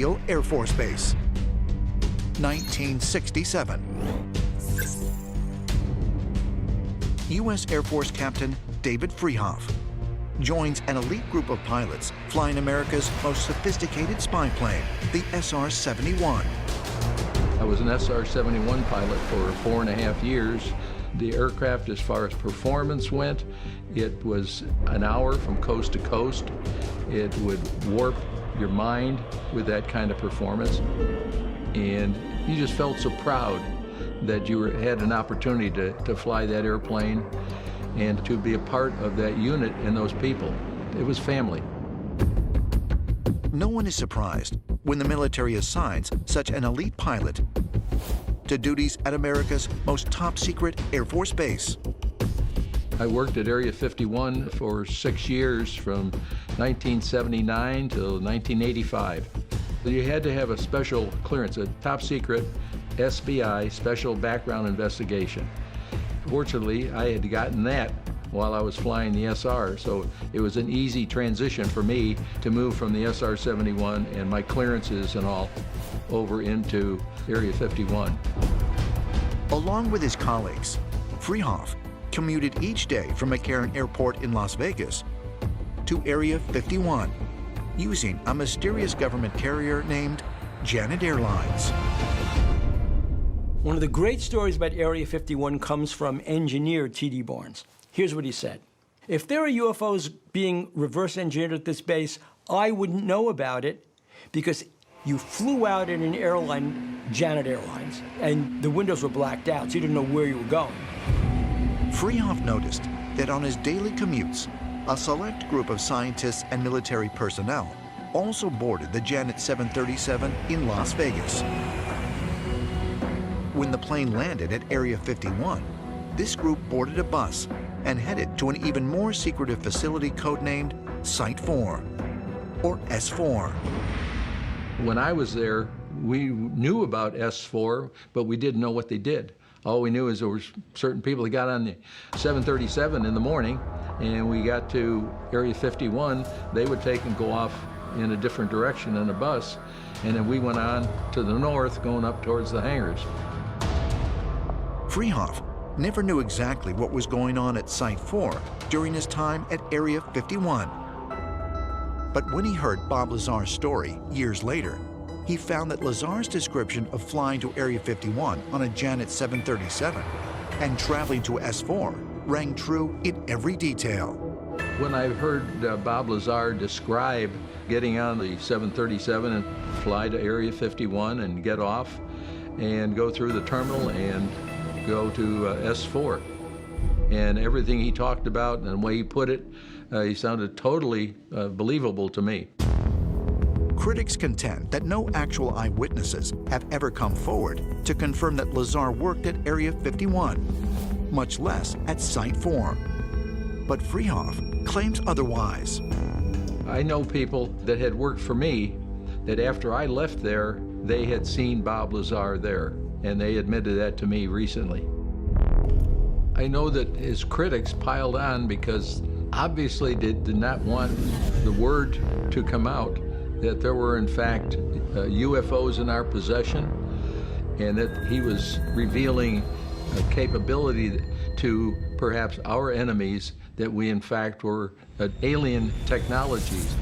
Air Force Base. 1967. U.S. Air Force Captain David Freehoff joins an elite group of pilots flying America's most sophisticated spy plane, the SR-71. I was an SR-71 pilot for 4.5 years. The aircraft, as far as performance went, it was an hour from coast to coast. It would warp your mind with that kind of performance. And you just felt so proud that you had an opportunity to fly that airplane and to be a part of that unit and those people. It was family. No one is surprised when the military assigns such an elite pilot to duties at America's most top-secret Air Force base. I worked at Area 51 for 6 years, from 1979 till 1985. You had to have a special clearance, a top-secret SBI, Special Background Investigation. Fortunately, I had gotten that while I was flying the SR, so it was an easy transition for me to move from the SR-71 and my clearances and all over into Area 51. Along with his colleagues, Freehoff commuted each day from McCarran Airport in Las Vegas to Area 51 using a mysterious government carrier named Janet Airlines. One of the great stories about Area 51 comes from engineer T.D. Barnes. Here's what he said. If there are UFOs being reverse engineered at this base, I wouldn't know about it because you flew out in an airline, Janet Airlines, and the windows were blacked out, so you didn't know where you were going. Freehoff noticed that on his daily commutes, a select group of scientists and military personnel also boarded the Janet 737 in Las Vegas. When the plane landed at Area 51, this group boarded a bus and headed to an even more secretive facility codenamed Site 4, or S4. When I was there, we knew about S4, but we didn't know what they did. All we knew is there were certain people that got on the 737 in the morning, and we got to Area 51, they would take and go off in a different direction in a bus, and then we went on to the north, going up towards the hangars. Freehoff never knew exactly what was going on at Site 4 during his time at Area 51. But when he heard Bob Lazar's story years later, he found that Lazar's description of flying to Area 51 on a Janet 737 and traveling to S4 rang true in every detail. When I heard Bob Lazar describe getting on the 737 and fly to Area 51 and get off and go through the terminal and go to S4, and everything he talked about and the way he put it, he sounded totally believable to me. Critics contend that no actual eyewitnesses have ever come forward to confirm that Lazar worked at Area 51, much less at Site 4. But Freehoff claims otherwise. I know people that had worked for me that after I left there, they had seen Bob Lazar there, and they admitted that to me recently. I know that his critics piled on because obviously they did not want the word to come out that there were in fact UFOs in our possession, and that he was revealing a capability to perhaps our enemies that we in fact were alien technologies.